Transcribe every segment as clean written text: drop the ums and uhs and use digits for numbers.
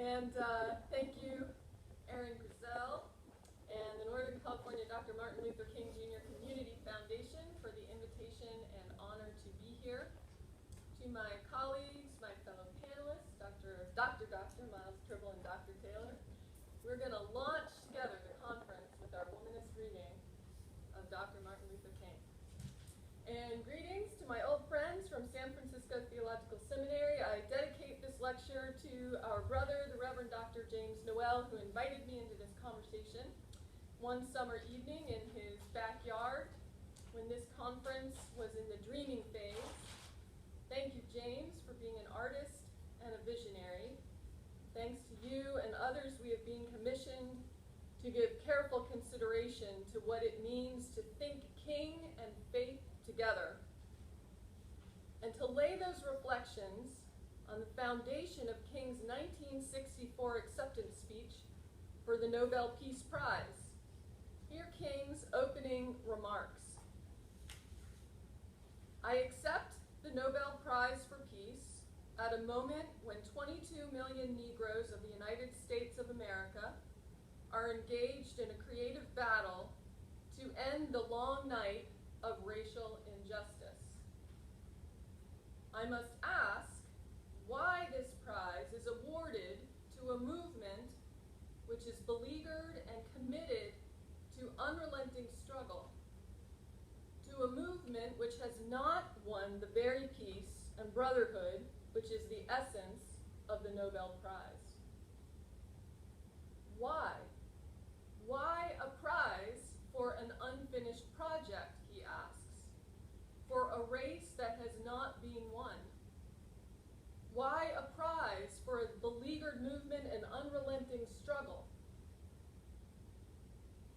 And thank you, Erin Griselle, and the Northern California Dr. Martin Luther King Jr. Community Foundation for the invitation and honor to be here. To my colleagues, my fellow panelists, Dr. Miles Tribble and Dr. Taylor, we're going to launch together the conference with our womanist reading of Dr. Martin Luther King. And greetings to my old friends from San Francisco Theological Seminary. I dedicate this lecture to our brother, the Reverend Dr. James Noel, who invited me into this conversation one summer evening in his backyard when this conference was in the dreaming phase. Thank you, James, for being an artist and a visionary. Thanks to you and others, we have been commissioned to give careful consideration to what it means to think King and faith together, and to lay those reflections on the foundation of King's 1964 acceptance speech for the Nobel Peace Prize. Hear King's opening remarks. I accept the Nobel Prize for Peace at a moment when 22 million Negroes of the United States of America are engaged in a creative battle to end the long night of racial injustice. I must ask why this prize is awarded to a movement which is beleaguered and committed to unrelenting struggle, to a movement which has not won the very peace and brotherhood which is the essence of the Nobel Prize. Why? Why a prize for an unfinished project, he asks, for a race that has not been won? Why a prize for a beleaguered movement and unrelenting struggle?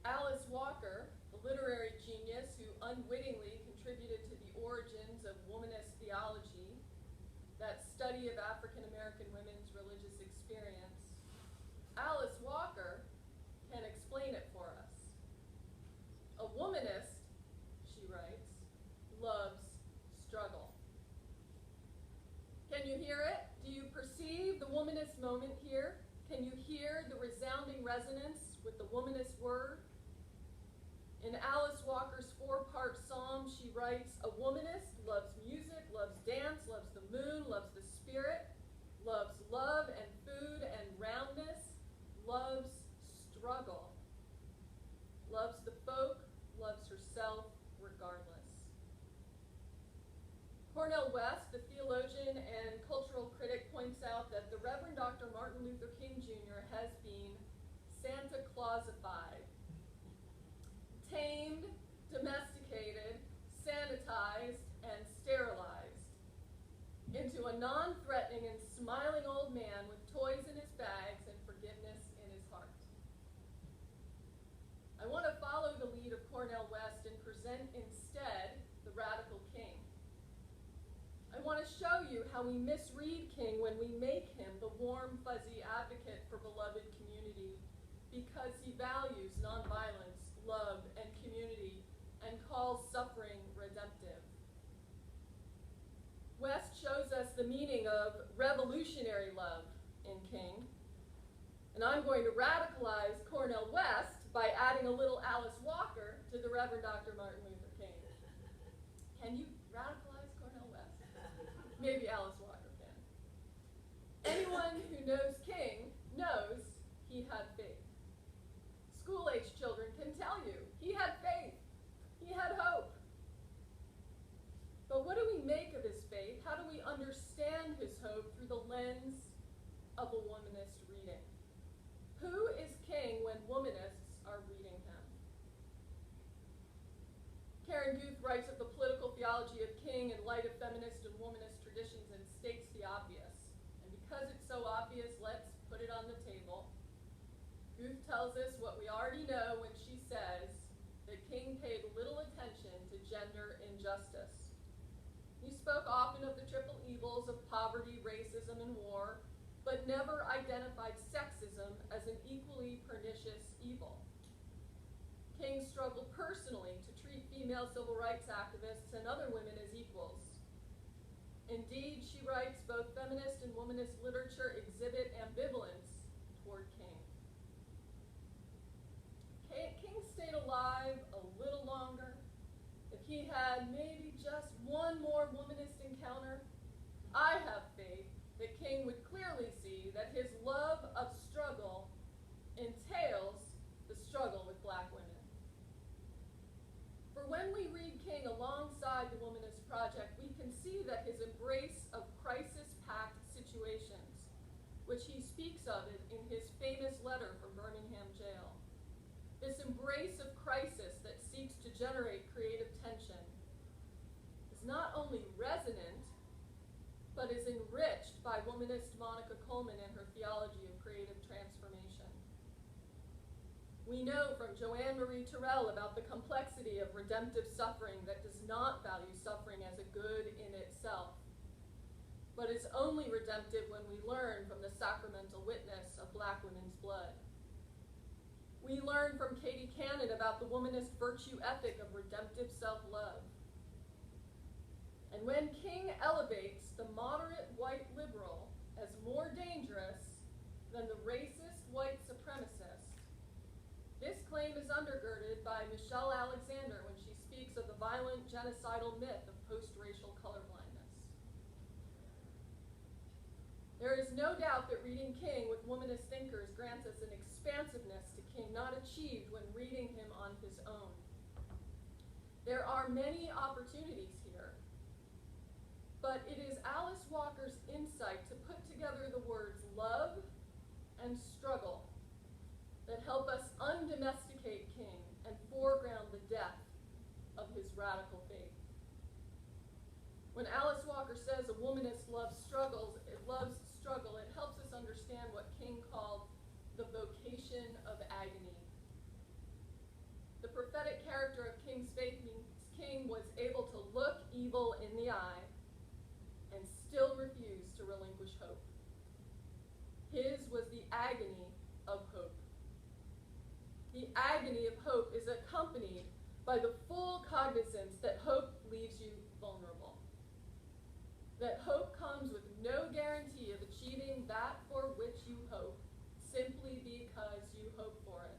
Alice Walker, the literary genius who unwittingly contributed to the origins of womanist theology, that study of African American women's religious experience, Alice Walker can explain it for us. A womanist, she writes, loves struggle. Can you hear it? Do you perceive the womanist moment here? Can you hear the resounding resonance with the womanist word? In Alice Walker's four-part psalm, she writes, a womanist loves music, loves dance, loves the moon, loves the spirit, loves love and food and roundness, loves struggle, loves the folk, loves herself regardless. Cornel West, the theologian and cultural critic, points out that the Reverend Dr. Martin Luther King Jr. has been Santa Clausified, tamed, domesticated, sanitized, and sterilized into a non-threatening and smiling old man with toys in his bags and forgiveness in his heart. I want to follow the lead of Cornel West and present instead the radical King. I want to show you how we misread King when we make him the warm, fuzzy advocate for beloved community because he values nonviolence, love, and community, and calls suffering redemptive. West shows us the meaning of revolutionary love in King, and I'm going to radicalize Cornel West by adding a little Alice Walker to the Reverend Dr. Martin Luther King. Can you radicalize Cornel West? Maybe Alice Walker can. Anyone who knows King knows he had faith. School-age children can tell you he had faith, he had hope. But what do we make of his faith? How do we understand his hope through the lens of a womanist reading? Who is King when womanists are reading him? Karen Guth writes of the political theology of King in light of feminist and womanist traditions and states the obvious. And because it's so obvious, let's put it on the table. Guth tells us what we already know when she says that King paid little attention to gender injustice. He spoke often of the triple evils of poverty, racism, and war, but never identified sexism as an equally pernicious evil. King struggled personally to treat female civil rights activists and other women as equals. Indeed, she writes, both feminist and womanist literature exhibit ambivalence I have faith that King would clearly see that his love of struggle entails the struggle with black women. For when we read King alongside the Womanist Project, we can see that his embrace of crisis-packed situations, which he speaks of in his famous letter from Birmingham jail, this embrace of crisis that seeks to generate creative tension, is not only resonant, but is enriched by womanist Monica Coleman and her theology of creative transformation. We know from Joanne Marie Terrell about the complexity of redemptive suffering that does not value suffering as a good in itself, but is only redemptive when we learn from the sacramental witness of black women's blood. We learn from Katie Cannon about the womanist virtue ethic of redemptive self-love. And when King elevates the moderate white liberal as more dangerous than the racist white supremacist, this claim is undergirded by Michelle Alexander when she speaks of the violent genocidal myth of post-racial colorblindness. There is no doubt that reading King with womanist thinkers grants us an expansiveness to King not achieved when reading him on his own. There are many opportunities here, but it is Alice Walker's insight to put together the words love and struggle that help us undomesticate King and foreground the depth of his radical faith. When Alice Walker says a womanist loves struggle, it helps us understand what King called the vocation of agony. The prophetic character of King's faith means King was able to look evil in the eye and still refuse to relinquish hope. His was the agony of hope. The agony of hope is accompanied by the full cognizance that hope leaves you vulnerable. That hope comes with no guarantee of achieving that for which you hope, simply because you hope for it.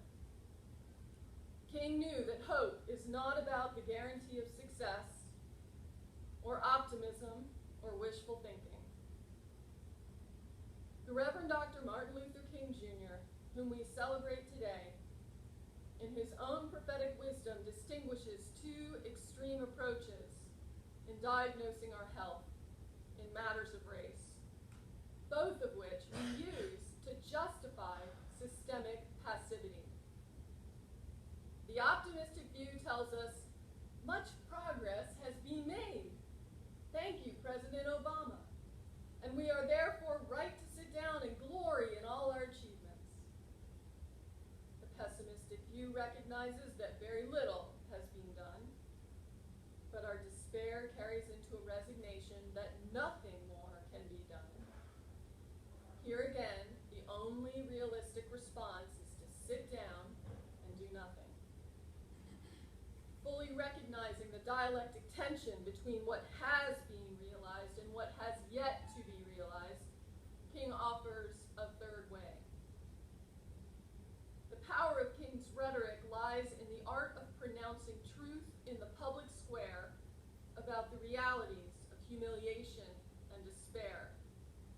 King knew that hope is not about the guarantee of success, or optimism, or wishful thinking. The Reverend Dr. Martin Luther King Jr., whom we celebrate today, in his own prophetic wisdom distinguishes two extreme approaches in diagnosing our health in matters of race, both of which we use to justify systemic passivity. The optimistic view tells us much progress has been made. Thank you, President Obama. And we are therefore right to sit down and glory in all our achievements. The pessimistic view recognizes that very little has been done, but our despair carries into a resignation that nothing more can be done. Here again, the only realistic response is to sit down and do nothing. Fully recognizing the dialectic tension between what has been realized and what has yet to be realized, King offers a third way. The power of King's rhetoric lies in the art of pronouncing truth in the public square about the realities of humiliation and despair,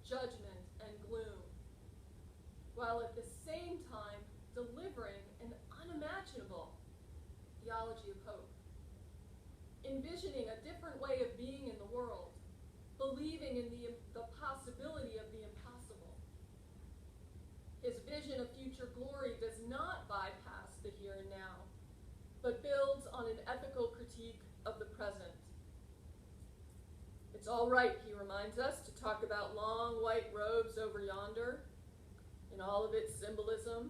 judgment and gloom, while at the same time delivering an unimaginable theology of hope, envisioning a different way of being in the world, believing in the possibility of the impossible. His vision of future glory does not bypass the here and now, but builds on an ethical critique of the present. It's all right, he reminds us, to talk about long white robes over yonder in all of its symbolism,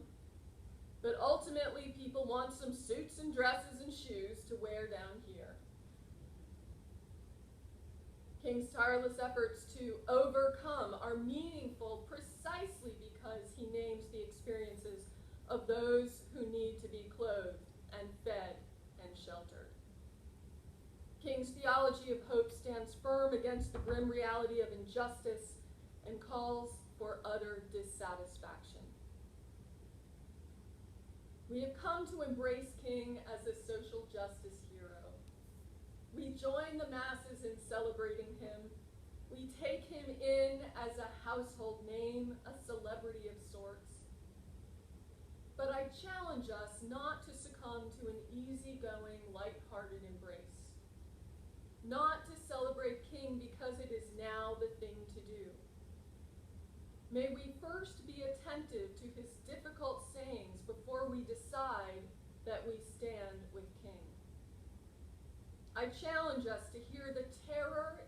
but ultimately people want some suits and dresses and shoes to wear down here. King's tireless efforts to overcome are meaningful precisely because he names the experiences of those who need to be clothed and fed and sheltered. King's theology of hope stands firm against the grim reality of injustice and calls for utter dissatisfaction. We have come to embrace King as a social justice hero. We join the masses in celebrating him, We take him in as a household name, a celebrity of sorts. But I challenge us not to succumb to an easygoing, light-hearted embrace. Not to celebrate King because it is now the thing to do. May we first be attentive to his difficult sayings before we decide that we stand with King. I challenge us to hear the terror